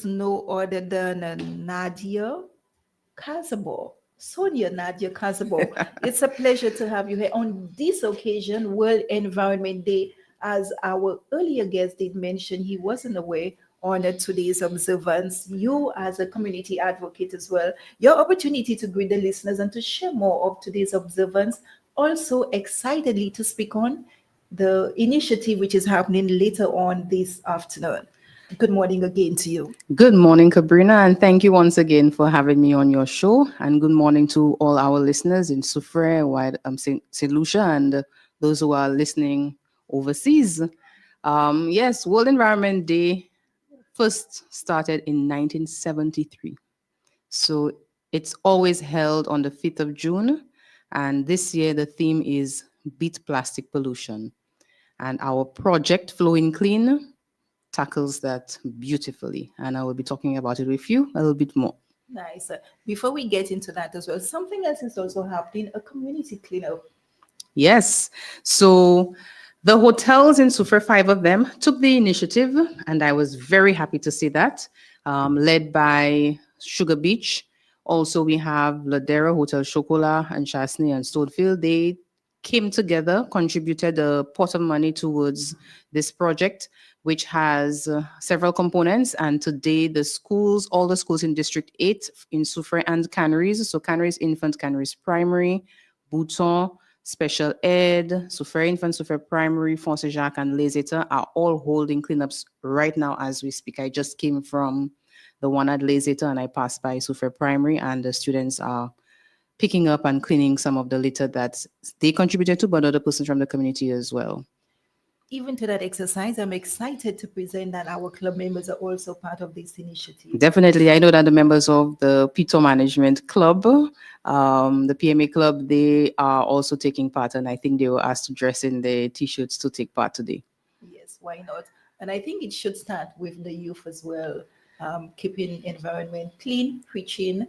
is no other than Nadia Cazaubon. Sonia Nadia Cazaubon. It's a pleasure to have you here on this occasion, World Environment Day. As our earlier guest did mention, he wasn't aware on today's observance. You, as a community advocate as well, your opportunity to greet the listeners and to share more of today's observance. Also, excitedly to speak on the initiative which is happening later on this afternoon. Good morning again to you. Good morning, Cabrina, and thank you once again for having me on your show. And good morning to all our listeners in Soufrière, St. Lucia, and those who are listening overseas. Yes, World Environment Day first started in 1973. So it's always held on the 5th of June. And this year, the theme is Beat Plastic Pollution. And our project, Flowing Clean, tackles that beautifully. And I will be talking about it with you a little bit more. Nice. Before we get into that as well, something else is also happening, a community cleanup. Yes. So the hotels in Soufrière, 5 of them, took the initiative, and I was very happy to see that, led by Sugar Beach. Also, we have Ladera, Hotel Chocolat, and Chasney and Stonefield. They came together, contributed a pot of money towards this project, which has several components. And today, the schools, all the schools in District 8 in Soufrière and Canaries, so Canaries Infant, Canaries Primary, Bouton, Special Ed, Soufrière Infant, Soufrière Primary, Fonse Jacques, and Les Etats are all holding cleanups right now as we speak. I just came from the one at Les Etats and I passed by Soufrière Primary, and the students are picking up and cleaning some of the litter that they contributed to, but other persons from the community as well. Even to that exercise, I'm excited to present that our club members are also part of this initiative. Definitely. I know that the members of the Pito Management Club, the PMA Club, they are also taking part, and I think they were asked to dress in their T-shirts to take part today. Yes, why not? And I think it should start with the youth as well, keeping environment clean, preaching,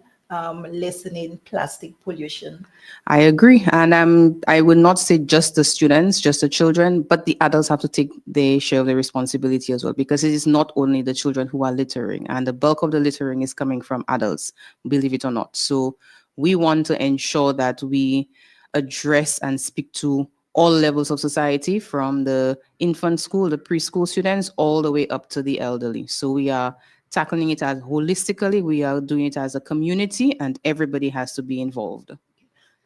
lessening plastic pollution. I agree. And I would not say just the students, just the children, but the adults have to take their share of the responsibility as well, because it is not only the children who are littering, and the bulk of the littering is coming from adults, believe it or not. So we want to ensure that we address and speak to all levels of society, from the infant school, the preschool students, all the way up to the elderly. So we are tackling it as holistically, we are doing it as a community, and everybody has to be involved.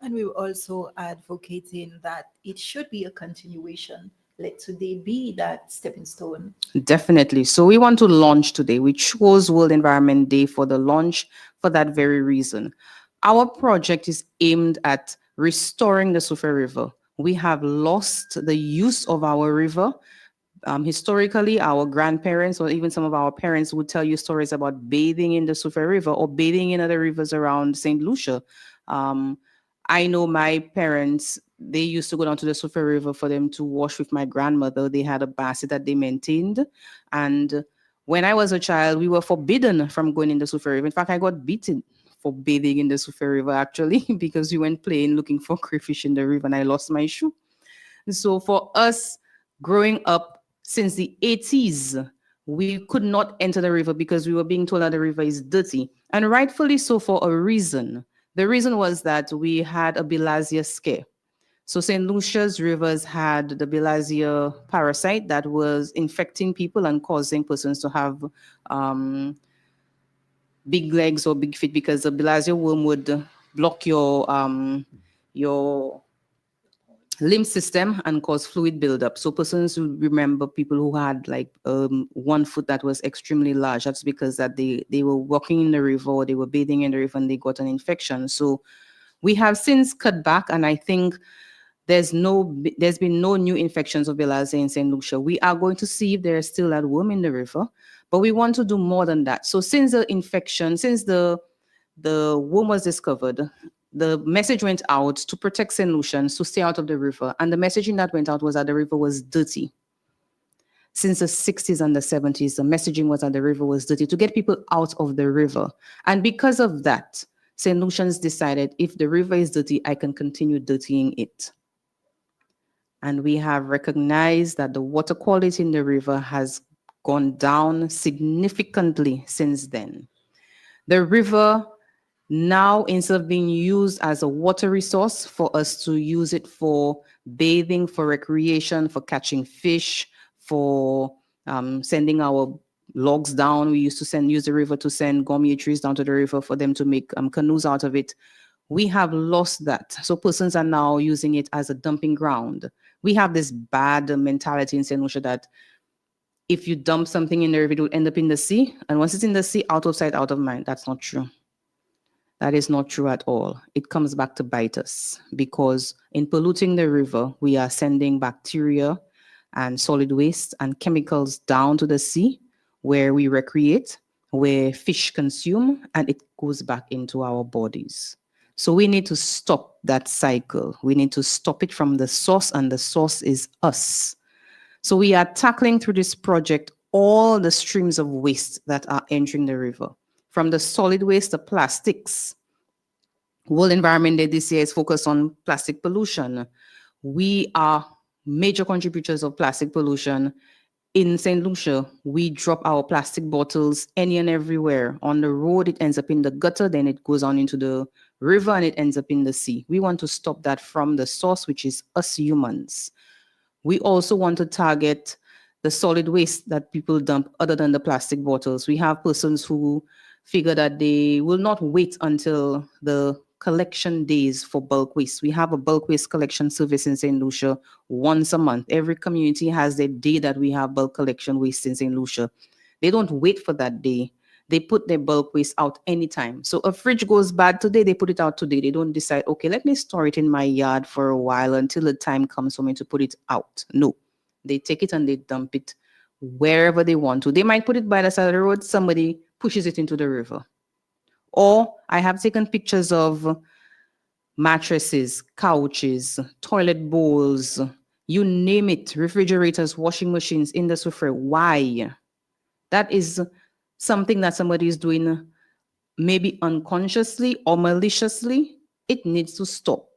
And we were also advocating that it should be a continuation. Let today be that stepping stone. Definitely. So we want to launch today. We chose World Environment Day for the launch for that very reason. Our project is aimed at restoring the Soufrière River. We have lost the use of our river. Historically, our grandparents or even some of our parents would tell you stories about bathing in the Soufrière River or bathing in other rivers around St. Lucia. I know my parents, they used to go down to the Soufrière River for them to wash with my grandmother. They had a basket that they maintained. And when I was a child, we were forbidden from going in the Soufrière River. In fact, I got beaten for bathing in the Soufrière River, actually, because we went playing looking for crayfish in the river and I lost my shoe. So for us, growing up since the 80s, we could not enter the river because we were being told that the river is dirty. And rightfully so, for a reason. The reason was that we had a bilharzia scare. So St. Lucia's rivers had the bilharzia parasite that was infecting people and causing persons to have big legs or big feet, because the bilharzia worm would block your limb system and cause fluid buildup. So persons will remember people who had like one foot that was extremely large. That's because that they were walking in the river or they were bathing in the river and they got an infection. So we have since cut back, and I think there's been no new infections of bilharzia in St. Lucia. We are going to see if there's still that worm in the river, but we want to do more than that. So since the worm was discovered, the message went out to protect St. Lucians to stay out of the river. And the messaging that went out was that the river was dirty. Since the 60s and the 70s, the messaging was that the river was dirty, to get people out of the river. And because of that, St. Lucians decided, if the river is dirty, I can continue dirtying it. And we have recognized that the water quality in the river has gone down significantly since then. The river now, instead of being used as a water resource for us to use it for bathing, for recreation, for catching fish, for sending our logs down. We used to use the river to send gourmet trees down to the river for them to make canoes out of it. We have lost that. So persons are now using it as a dumping ground. We have this bad mentality in St. Lucia that if you dump something in the river, it will end up in the sea. And once it's in the sea, out of sight, out of mind. That's not true. That is not true at all. It comes back to bite us because in polluting the river, we are sending bacteria and solid waste and chemicals down to the sea where we recreate, where fish consume, and it goes back into our bodies. So we need to stop that cycle. We need to stop it from the source, and the source is us. So we are tackling through this project all the streams of waste that are entering the river, from the solid waste, the plastics. World Environment Day this year is focused on plastic pollution. We are major contributors of plastic pollution. In St. Lucia, we drop our plastic bottles any and everywhere. On the road, it ends up in the gutter, then it goes on into the river, and it ends up in the sea. We want to stop that from the source, which is us humans. We also want to target the solid waste that people dump other than the plastic bottles. We have persons who figure that they will not wait until the collection days for bulk waste. We have a bulk waste collection service in St. Lucia once a month. Every community has their day that we have bulk collection waste in St. Lucia. They don't wait for that day. They put their bulk waste out anytime. So a fridge goes bad today, they put it out today. They don't decide, okay, let me store it in my yard for a while until the time comes for me to put it out. No, they take it and they dump it wherever they want to. They might put it by the side of the road, somebody pushes it into the river. Or I have taken pictures of mattresses, couches, toilet bowls, you name it, refrigerators, washing machines in the sofa. Why? That is something that somebody is doing maybe unconsciously or maliciously. It needs to stop.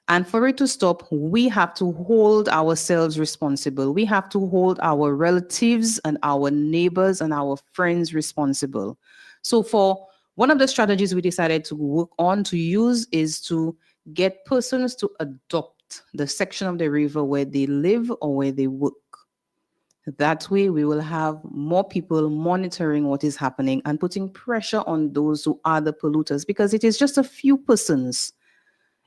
And for it to stop, we have to hold ourselves responsible. We have to hold our relatives and our neighbors and our friends responsible. So for one of the strategies we decided to work on to use is to get persons to adopt the section of the river where they live or where they work. That way, we will have more people monitoring what is happening and putting pressure on those who are the polluters, because it is just a few persons.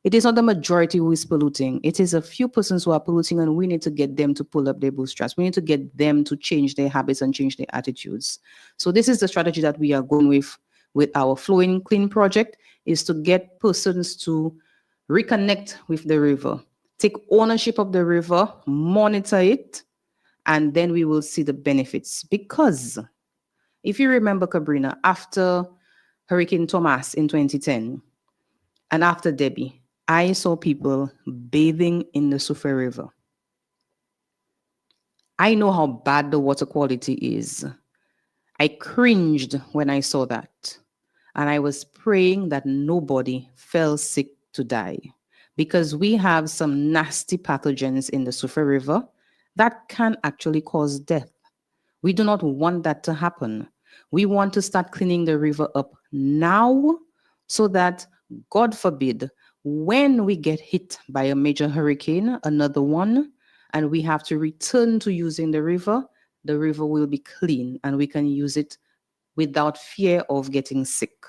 It is not the majority who is polluting. It is a few persons who are polluting, and we need to get them to pull up their bootstraps. We need to get them to change their habits and change their attitudes. So this is the strategy that we are going with our Flowing Clean project, is to get persons to reconnect with the river, take ownership of the river, monitor it, and then we will see the benefits. Because if you remember, Cabrina, after Hurricane Thomas in 2010 and after Debbie, I saw people bathing in the Sufa River. I know how bad the water quality is. I cringed when I saw that. And I was praying that nobody fell sick to die, because we have some nasty pathogens in the Sufa River that can actually cause death. We do not want that to happen. We want to start cleaning the river up now so that, God forbid, when we get hit by a major hurricane, another one, and we have to return to using the river will be clean and we can use it without fear of getting sick.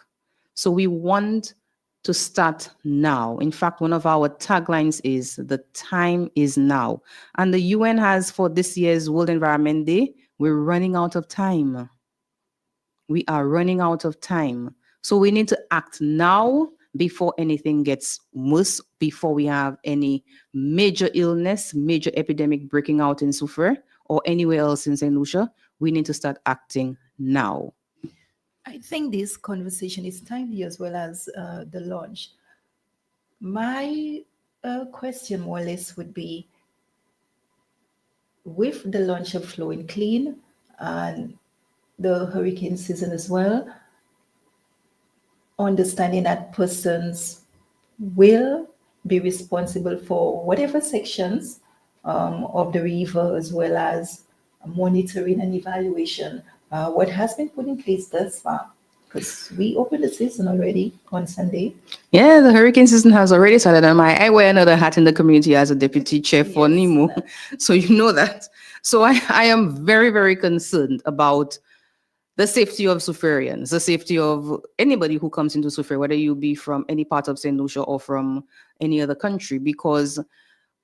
So we want to start now. In fact, one of our taglines is "the time is now." And the UN has, for this year's World Environment Day, we're running out of time. We are running out of time. So we need to act now before anything gets worse, before we have any major illness, major epidemic breaking out in Suffer or anywhere else in St. Lucia. We need to start acting now. I think this conversation is timely as well as the launch. My question, more or less, would be, with the launch of Flowing Clean and the hurricane season as well, understanding that persons will be responsible for whatever sections of the river, as well as monitoring and evaluation, what has been put in place thus far? Because we opened the season already on Sunday. Yeah, the hurricane season has already started, and I wear another hat in the community as a deputy chair for Yes. NIMO, so you know that. So I am very, very concerned about the safety of Suferians, the safety of anybody who comes into Suferi, whether you be from any part of St. Lucia or from any other country, because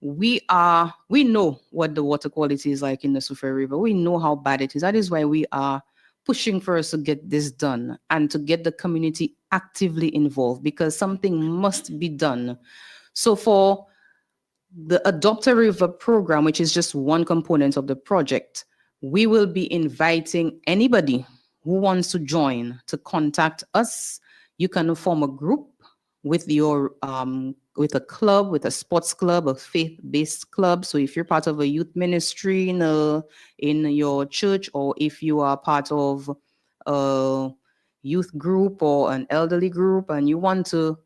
we know what the water quality is like in the Suferi River. We know how bad it is. That is why we are pushing for us to get this done and to get the community actively involved, because something must be done. So for the Adopt a River program, which is just one component of the project, we will be inviting anybody who wants to join to contact us. You can form a group with your with a club, with a sports club, a faith-based club. So if you're part of a youth ministry in your church, or if you are part of a youth group or an elderly group and you want to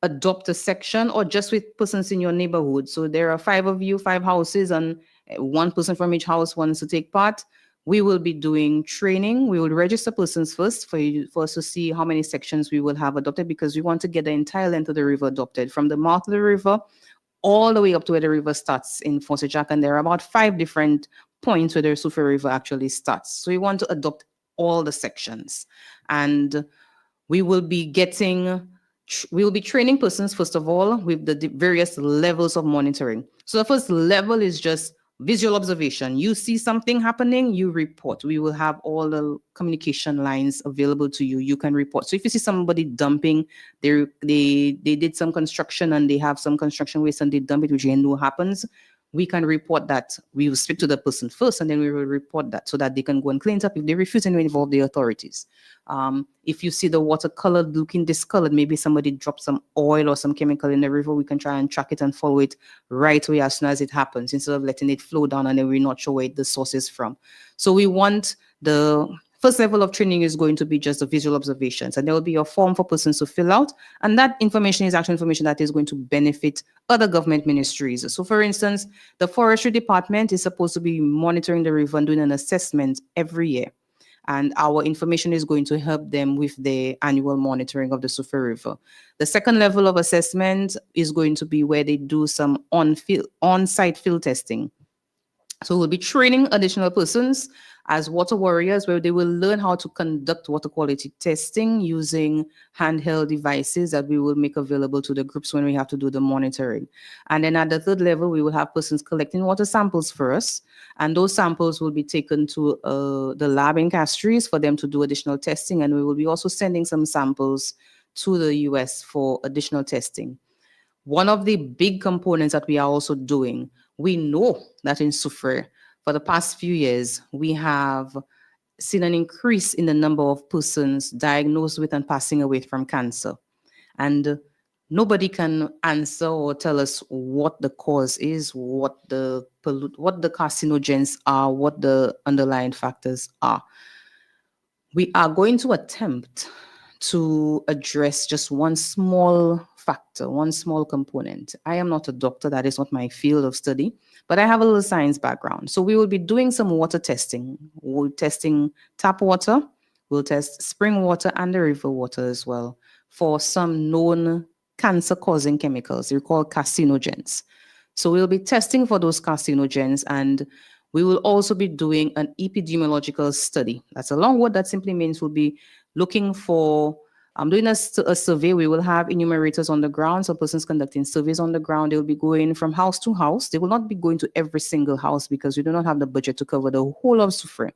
adopt a section, or just with persons in your neighborhood. So there are five of you, five houses, and one person from each house wants to take part. We will be doing training. We will register persons first for us to see how many sections we will have adopted, because we want to get the entire length of the river adopted, from the mouth of the river all the way up to where the river starts in Fort Jack. And there are about 5 different points where the Sufa River actually starts. So we want to adopt all the sections. And we will be we will be training persons, first of all, with the various levels of monitoring. So the first level is just visual observation. You see something happening, you report. We will have all the communication lines available to you. You can report. So if you see somebody dumping, they did some construction and they have some construction waste and they dump it, which you know happens, we can report that. We will speak to the person first, and then we will report that so that they can go and clean it up. If they refuse, and we involve the authorities. If you see the water colored, looking discolored, maybe somebody dropped some oil or some chemical in the river, we can try and track it and follow it right away as soon as it happens, instead of letting it flow down and then we're not sure where the source is from. So we want the first level of training is going to be just the visual observations, and there will be a form for persons to fill out. And that information is actual information that is going to benefit other government ministries. So for instance, the forestry department is supposed to be monitoring the river and doing an assessment every year. And our information is going to help them with the annual monitoring of the Sufa River. The second level of assessment is going to be where they do some on-site field testing. So we'll be training additional persons as water warriors, where they will learn how to conduct water quality testing using handheld devices that we will make available to the groups when we have to do the monitoring. And then at the third level, we will have persons collecting water samples for us. And those samples will be taken to the lab in Castries for them to do additional testing. And we will be also sending some samples to the US for additional testing. One of the big components that we are also doing, we know that in Sufre, for the past few years, we have seen an increase in the number of persons diagnosed with and passing away from cancer. And nobody can answer or tell us what the cause is, what the carcinogens are, what the underlying factors are. We are going to attempt to address just one small factor, one small component. I am not a doctor, that is not my field of study, but I have a little science background. So we will be doing some water testing. We're testing tap water, we'll test spring water and the river water as well for some known cancer-causing chemicals. They're called carcinogens. So we'll be testing for those carcinogens, and we will also be doing an epidemiological study. That's a long word. That simply means we'll be looking for, doing a survey. We will have enumerators on the ground, so persons conducting surveys on the ground. They will be going from house to house. They will not be going to every single house because we do not have the budget to cover the whole of Sufre.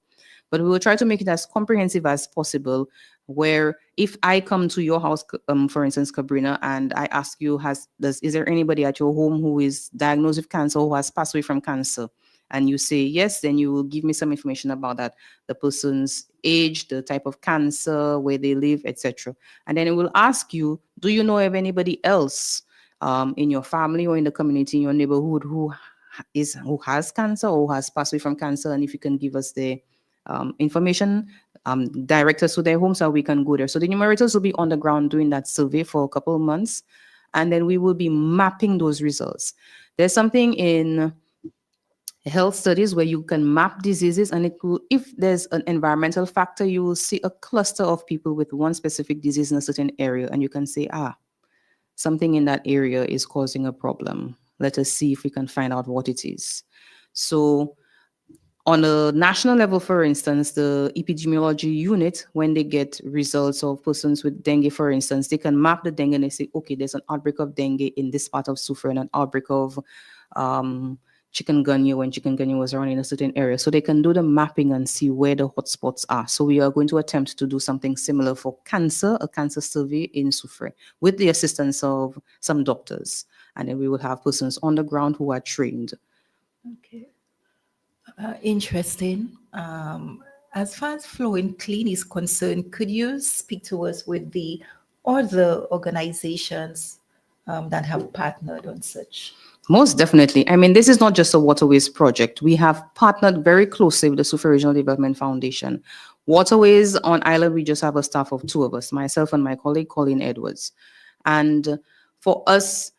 But we will try to make it as comprehensive as possible, where if I come to your house, for instance, Cabrina, and I ask you, is there anybody at your home who is diagnosed with cancer, who has passed away from cancer? And you say yes, then you will give me some information about that, the person's age, the type of cancer, where they live, etc. And then it will ask you, do you know of anybody else in your family or in the community, in your neighborhood, who has cancer or who has passed away from cancer? And if you can give us the information, direct us to their home so we can go there. So the enumerators will be on the ground doing that survey for a couple of months, and then we will be mapping those results. There's something in health studies where you can map diseases, and it will, if there's an environmental factor, you will see a cluster of people with one specific disease in a certain area, and you can say, something in that area is causing a problem. Let us see if we can find out what it is. So on a national level, for instance, the epidemiology unit, when they get results of persons with dengue, for instance, they can map the dengue and they say, okay, there's an outbreak of dengue in this part of Suffer and an outbreak of chikungunya when chikungunya was around in a certain area. So they can do the mapping and see where the hotspots are. So we are going to attempt to do something similar for cancer, a cancer survey in Suffer, with the assistance of some doctors. And then we will have persons on the ground who are trained. Okay. Interesting. As far as Flowing Clean is concerned, could you speak to us with the other organizations that have partnered on such? Most definitely. I mean, this is not just a Waterways project. We have partnered very closely with the Sufa Regional Development Foundation. Waterways on Island, we just have a staff of 2 of us, myself and my colleague, Colleen Edwards. And for us,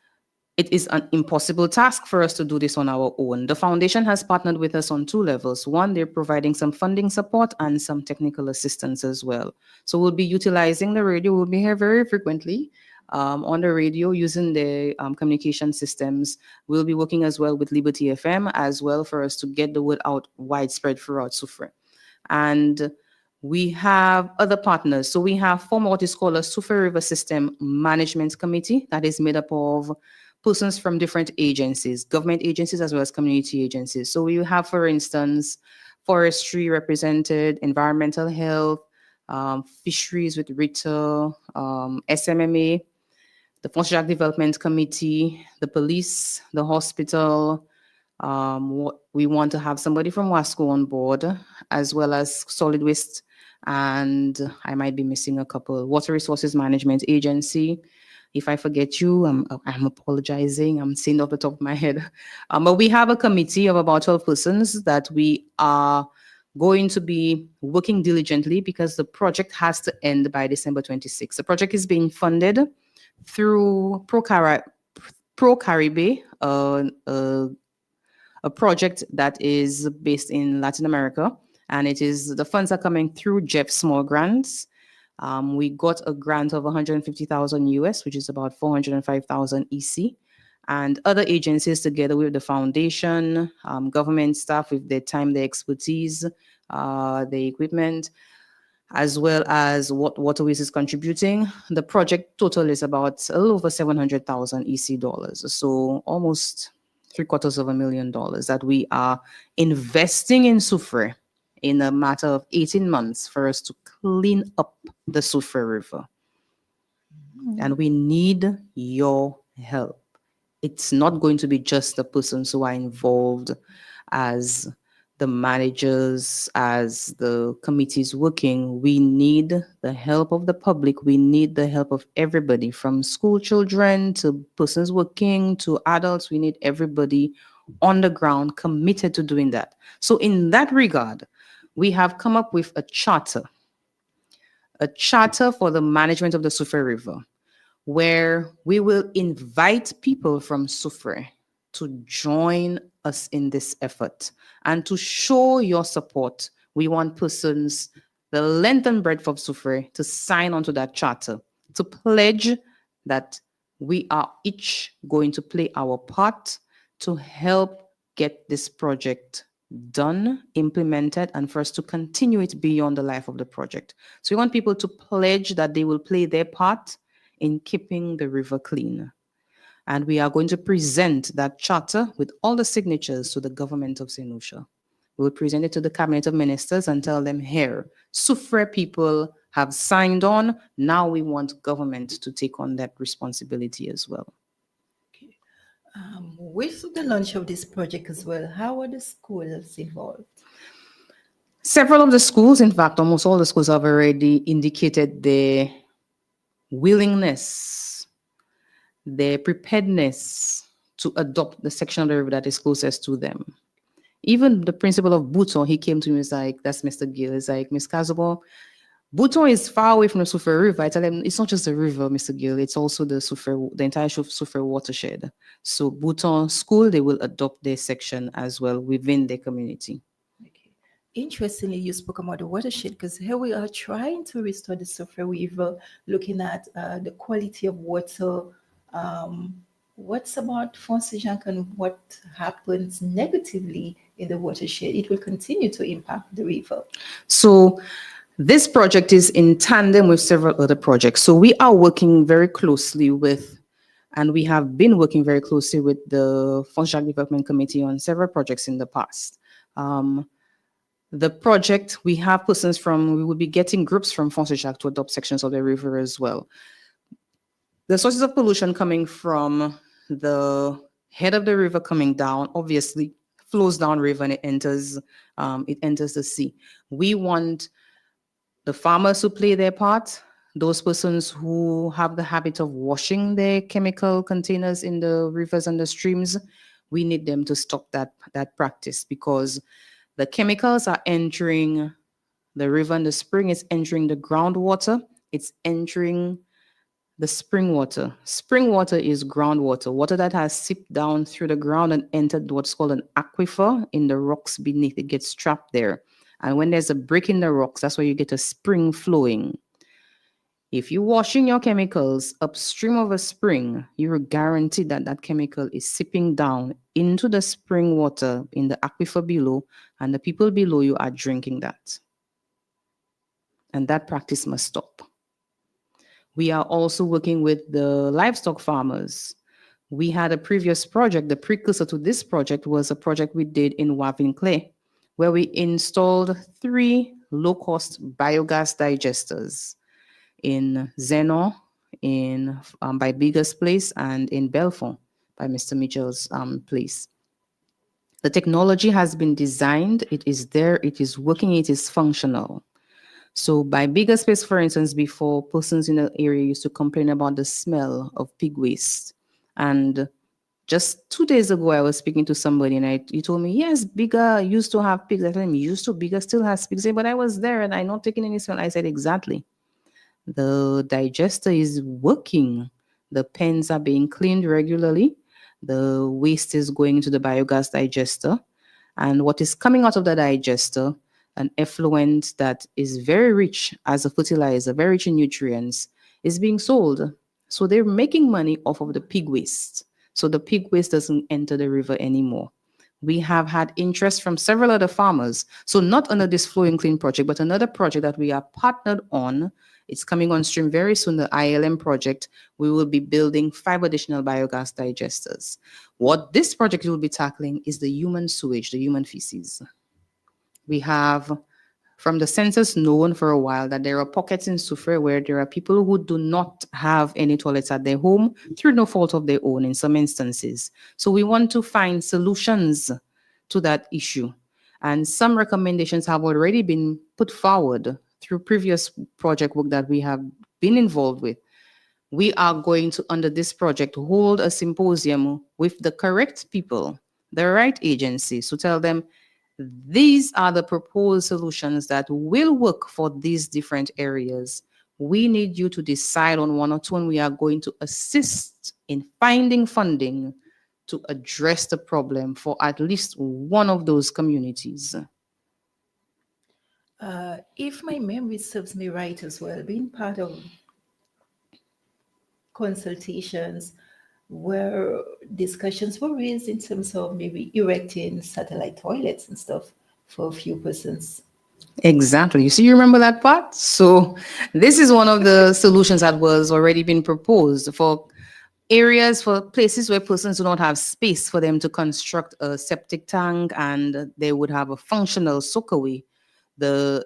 it is an impossible task for us to do this on our own. The foundation has partnered with us on 2 levels. One, they're providing some funding support and some technical assistance as well. So we'll be utilizing the radio. We'll be here very frequently on the radio using the communication systems. We'll be working as well with Liberty FM as well for us to get the word out widespread throughout Sufre. And we have other partners. So we have formed what is called a Sufre River System Management Committee that is made up of persons from different agencies, government agencies as well as community agencies. So we have, for instance, forestry represented, environmental health, fisheries with RITA, SMMA, the Fonsac Development Committee, the police, the hospital. We want to have somebody from WASCO on board, as well as solid waste, and I might be missing a couple. Water Resources Management Agency. If I forget you, I'm apologizing. I'm saying off the top of my head. But we have a committee of about 12 persons that we are going to be working diligently because the project has to end by December 26th. The project is being funded through Pro-Caribe, a project that is based in Latin America. And the funds are coming through Jeff Small Grants. We got a grant of 150,000 US, which is about 405,000 EC, and other agencies together with the foundation, government staff with their time, their expertise, the equipment, as well as what Waterways is contributing. The project total is about a little over 700,000 EC dollars, so almost $750,000 that we are investing in Sufre in a matter of 18 months for us to clean up the Sufre River. And we need your help. It's not going to be just the persons who are involved as the managers, as the committees working. We need the help of the public. We need the help of everybody, from school children to persons working to adults. We need everybody on the ground committed to doing that. So in that regard, we have come up with a charter for the management of the Sufre River, where we will invite people from Sufre to join us in this effort. And to show your support, we want persons, the length and breadth of Sufre, to sign onto that charter, to pledge that we are each going to play our part to help get this project done, implemented, and for us to continue it beyond the life of the project. So we want people to pledge that they will play their part in keeping the river clean. And we are going to present that charter with all the signatures to the government of St. Lucia. We will present it to the Cabinet of Ministers and tell them, here, Sufre people have signed on. Now we want government to take on that responsibility as well. Okay. With the launch of this project as well, how are the schools involved? Several of the schools, in fact, almost all the schools have already indicated their willingness, their preparedness to adopt the section of the river that is closest to them. Even the principal of Buto, he came to me, was like, that's Mr. Gill, is like, Miss Cazaubon, Bouton is far away from the Soufrière River. I tell them it's not just the river, Mr. Gill, it's also the entire Soufrière watershed. So Bouton School, they will adopt their section as well within their community. Okay. Interestingly, you spoke about the watershed because here we are trying to restore the Soufrière River, looking at the quality of water. Um, what's about Fonsejac and what happens negatively in the watershed? It will continue to impact the river. So this project is in tandem with several other projects. So we are working very closely with, and we have been working very closely with the Fonsejac Development Committee on several projects in the past. The project, we have persons from, we will be getting groups from Fonsejac to adopt sections of the river as well. The sources of pollution coming from the head of the river coming down, obviously flows down river and it enters the sea. We want the farmers who play their part, those persons who have the habit of washing their chemical containers in the rivers and the streams, we need them to stop that practice because the chemicals are entering the river and the spring, it's entering the groundwater, it's entering the spring water. Spring water is groundwater, water that has seeped down through the ground and entered what's called an aquifer in the rocks beneath. It gets trapped there. And when there's a break in the rocks, that's where you get a spring flowing. If you're washing your chemicals upstream of a spring, you're guaranteed that that chemical is seeping down into the spring water in the aquifer below, and the people below you are drinking that. And that practice must stop. We are also working with the livestock farmers. We had a previous project. The precursor to this project was a project we did in Wavinclay, where we installed 3 low-cost biogas digesters in Zenon, in by Biggers Place, and in Belfont by Mr. Mitchell's place. The technology has been designed. It is there. It is working. It is functional. So by Bigger Space, for instance, before, persons in the area used to complain about the smell of pig waste. And just 2 days ago, I was speaking to somebody and he told me, yes, Bigger used to have pigs. I told him, used to, Bigger still has pigs. But I was there and I'm not taking any smell. I said, exactly. The digester is working. The pens are being cleaned regularly. The waste is going into the biogas digester. And what is coming out of the digester, an effluent that is very rich as a fertilizer, very rich in nutrients, is being sold. So they're making money off of the pig waste. So the pig waste doesn't enter the river anymore. We have had interest from several other farmers. So not under this Flowing Clean project, but another project that we are partnered on. It's coming on stream very soon, the ILM project. We will be building 5 additional biogas digesters. What this project will be tackling is the human sewage, the human feces. We have, from the census, known for a while that there are pockets in Soufrière where there are people who do not have any toilets at their home through no fault of their own in some instances. So we want to find solutions to that issue. And some recommendations have already been put forward through previous project work that we have been involved with. We are going to, under this project, hold a symposium with the correct people, the right agencies, to tell them these are the proposed solutions that will work for these different areas. We need you to decide on one or two, and we are going to assist in finding funding to address the problem for at least one of those communities. If my memory serves me right as well, being part of consultations where discussions were raised in terms of maybe erecting satellite toilets and stuff for a few persons. Exactly. You see, you remember that part? So this is one of the solutions that was already been proposed for areas, for places where persons do not have space for them to construct a septic tank and they would have a functional soakaway. The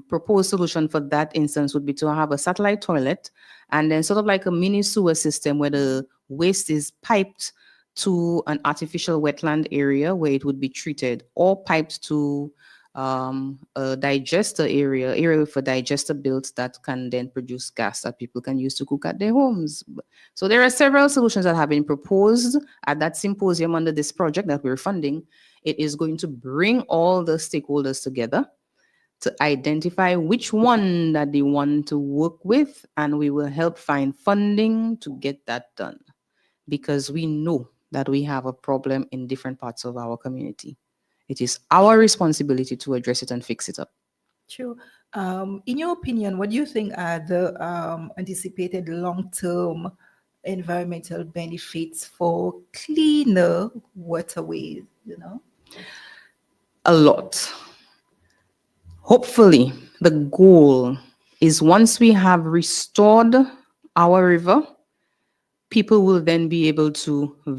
proposed solution for that instance would be to have a satellite toilet and then sort of like a mini sewer system where the waste is piped to an artificial wetland area where it would be treated, or piped to a digester area with a digester built that can then produce gas that people can use to cook at their homes. So there are several solutions that have been proposed at that symposium under this project that we're funding. It is going to bring all the stakeholders together to identify which one that they want to work with, and we will help find funding to get that done because we know that we have a problem in different parts of our community. It is our responsibility to address it and fix it up. True. In your opinion, what do you think are the anticipated long-term environmental benefits for cleaner waterways? A lot. Hopefully, the goal is once we have restored our river, people will then be able to the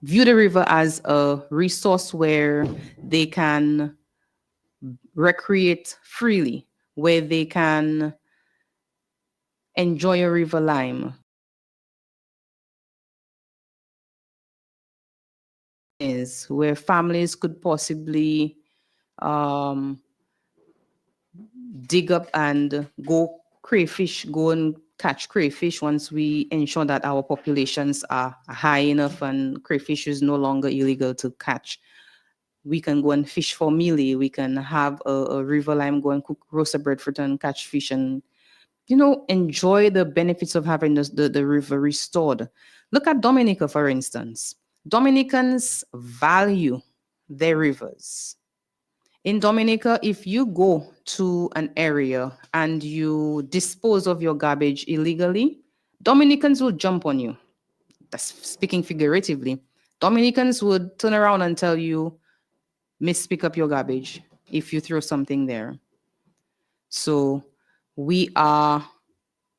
view the river as a resource where they can recreate freely, where they can enjoy a river lime. Is where families could possibly um, dig up and go and catch crayfish once we ensure that our populations are high enough and crayfish is no longer illegal to catch. We can go and fish for mealy. We can have a river lime, go and cook roasted breadfruit and catch fish and, enjoy the benefits of having the river restored. Look at Dominica, for instance. Dominicans value their rivers. In Dominica, if you go to an area and you dispose of your garbage illegally, Dominicans will jump on you. That's speaking figuratively. Dominicans would turn around and tell you, Miss, pick up your garbage if you throw something there. So we are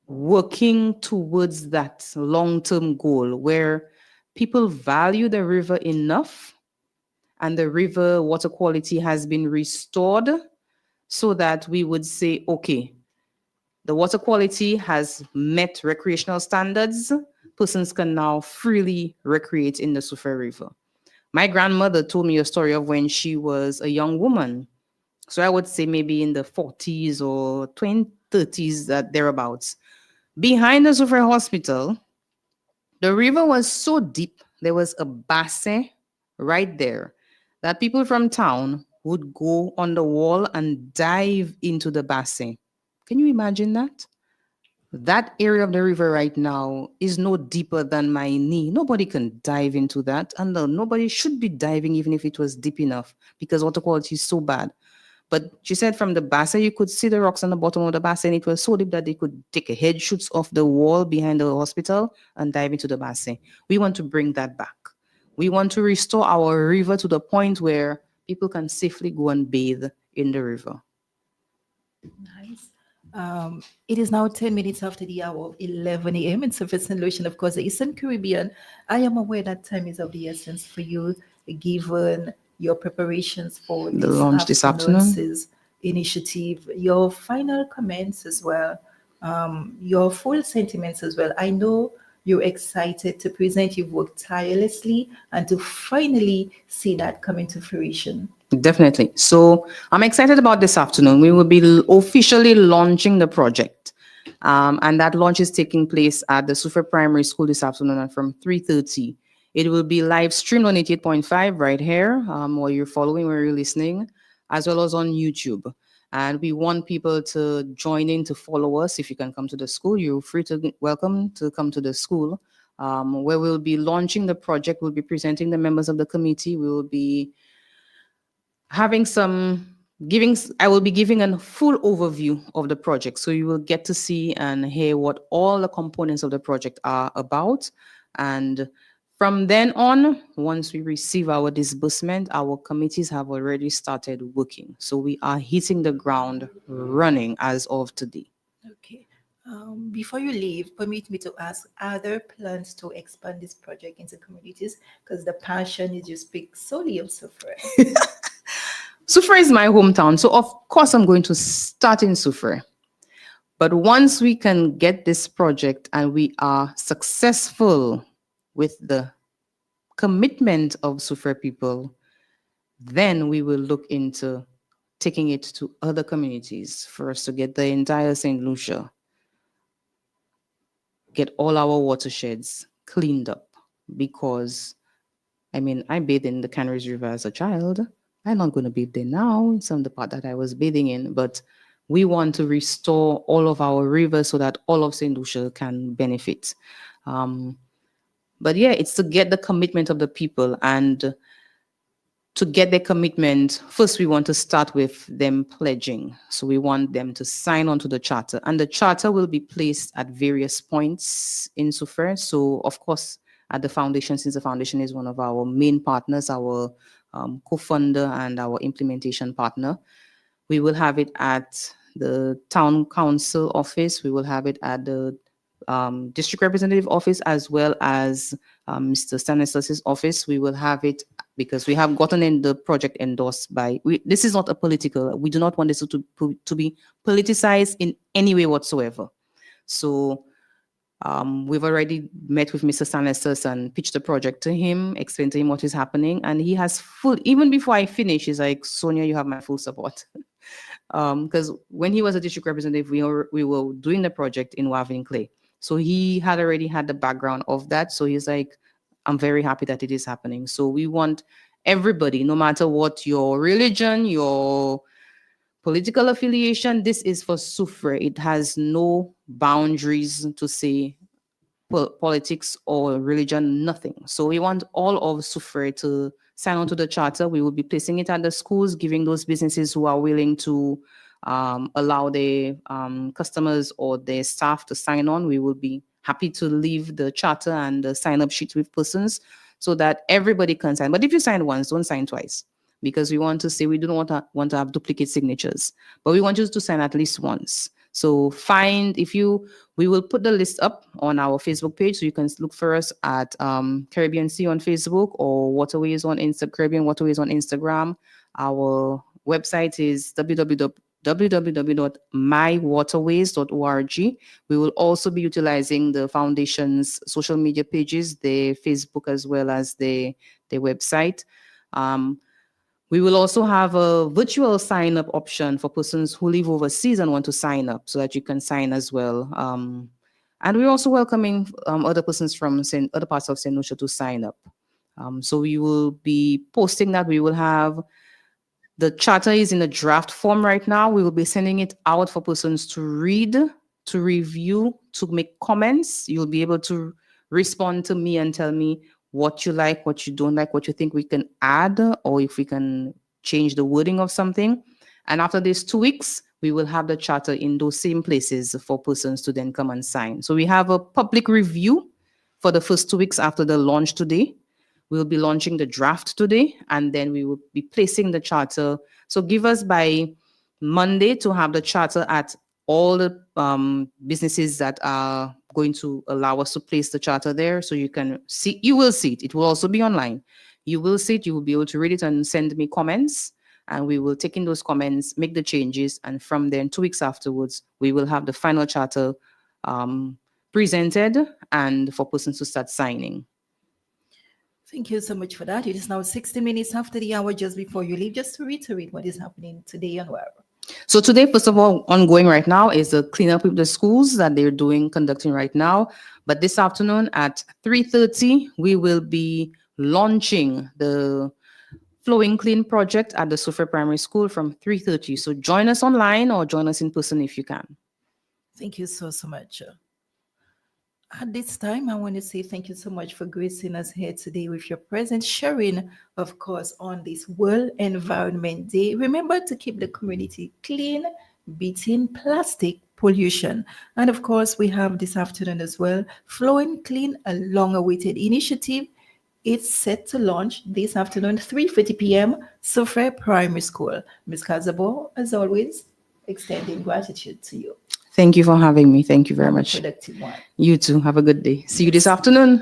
working towards that long term goal where people value the river enough and the river water quality has been restored so that we would say, okay, the water quality has met recreational standards. Persons can now freely recreate in the Sufa River. My grandmother told me a story of when she was a young woman. So I would say maybe in the 40s or 20, 30s, that thereabouts. Behind the Sufa Hospital, the river was so deep, there was a bassin right there that people from town would go on the wall and dive into the bassin. Can you imagine that? That area of the river right now is no deeper than my knee. Nobody can dive into that. And nobody should be diving even if it was deep enough because water quality is so bad. But she said from the bassin, you could see the rocks on the bottom of the bassin. It was so deep that they could take a head shoots off the wall behind the hospital and dive into the bassin. We want to bring that back. We want to restore our river to the point where people can safely go and bathe in the river. Nice. It is now 10 minutes after the hour of 11 a.m. in Surface St. Lucian, of course, the Eastern Caribbean. I am aware that time is of the essence for you, given your preparations for The this launch this afternoon. afternoon's initiative, your final comments as well, your full sentiments as well. I know you're excited to present. You've worked tirelessly and to finally see that come into fruition. Definitely. So I'm excited about this afternoon. We will be officially launching the project. And that launch is taking place at the Sufa Primary School this afternoon and from 3:30. It will be live streamed on 88.5 right here, while you're following, where you're listening, as well as on YouTube. And we want people to join in to follow us. If you can come to the school, you're free to welcome to come to the school, where we'll be launching the project. We'll be presenting the members of the committee. We will be having some giving I will be giving a full overview of the project, so you will get to see and hear what all the components of the project are about. And from then on, once we receive our disbursement, our committees have already started working, so we are hitting the ground running as of today. Okay. Before you leave, permit me to ask, are there plans to expand this project into communities? Because the passion is you speak solely of Sufre. Sufre is my hometown, so of course I'm going to start in Sufre. But once we can get this project and we are successful with the commitment of Sufre people, then we will look into taking it to other communities for us to get the entire St. Lucia, get all our watersheds cleaned up. Because, I mean, I bathed in the Canaries River as a child. I'm not going to bathe there now. It's on the part that I was bathing in, but we want to restore all of our rivers so that all of St. Lucia can benefit. Um, but yeah, it's to get the commitment of the people, and to get their commitment, first we want to start with them pledging. So we want them to sign on to the charter, and the charter will be placed at various points in Soufrière. So of course, at the foundation, since the foundation is one of our main partners, our co-funder and our implementation partner, we will have it at the town council office. We will have it at the district representative office, as well as Mr. Stanislas's office. We will have it because we have gotten in the project endorsed by. This is not a political. We do not want this to be politicized in any way whatsoever. So we've already met with Mr. Stanislas and pitched the project to him, explained to him what is happening, and he has full. Even before I finish, he's like, "Sonia, you have my full support." Because when he was a district representative, we were doing the project in Wavin Clay. So he had already had the background of that. So he's like, I'm very happy that it is happening. So we want everybody, no matter what your religion, your political affiliation, this is for Soufrière. It has no boundaries to say politics or religion, nothing. So we want all of Soufrière to sign on to the charter. We will be placing it at the schools, giving those businesses who are willing to allow their customers or their staff to sign on. We will be happy to leave the charter and the sign-up sheet with persons so that everybody can sign. But if you sign once, don't sign twice, because we want to say we don't want to have duplicate signatures, but we want you to sign at least once. So we will put the list up on our Facebook page, so you can look for us at Caribbean Sea on Facebook or Waterways on Caribbean Waterways on Instagram. Our website is www.mywaterways.org. We will also be utilizing the foundation's social media pages, their Facebook as well as their website. We will also have a virtual sign-up option for persons who live overseas and want to sign up, so that you can sign as well. And we're also welcoming other persons from other parts of St. Lucia to sign up. So we will be posting that. We will have the charter is in a draft form right now. We will be sending it out for persons to read, to review, to make comments. You'll be able to respond to me and tell me what you like, what you don't like, what you think we can add, or if we can change the wording of something. And after these 2 weeks, we will have the charter in those same places for persons to then come and sign. So we have a public review for the first 2 weeks after the launch today. We'll be launching the draft today, and then we will be placing the charter. So give us by Monday to have the charter at all the businesses that are going to allow us to place the charter there. So you can see, you will see it. It will also be online. You will see it, you will be able to read it and send me comments, and we will take in those comments, make the changes, and from then 2 weeks afterwards, we will have the final charter presented and for persons to start signing. Thank you so much for that. It is now 60 minutes after the hour, just before you leave, just to reiterate what is happening today and where. So today, first of all, ongoing right now is the cleanup with the schools that they're conducting right now. But this afternoon at 3:30, we will be launching the Flowing Clean project at the Soufrière Primary School from 3:30. So join us online or join us in person if you can. Thank you so much. At this time, I want to say thank you so much for gracing us here today with your presence, sharing, of course, on this World Environment Day. Remember to keep the community clean, beating plastic pollution. And of course, we have this afternoon as well, Flowing Clean, a long-awaited initiative. It's set to launch this afternoon, 3:30 p.m., Soufrière Primary School. Ms. Cazaubon, as always, extending gratitude to you. Thank you for having me. Thank you very much. Productive one. You too. Have a good day. See you this afternoon.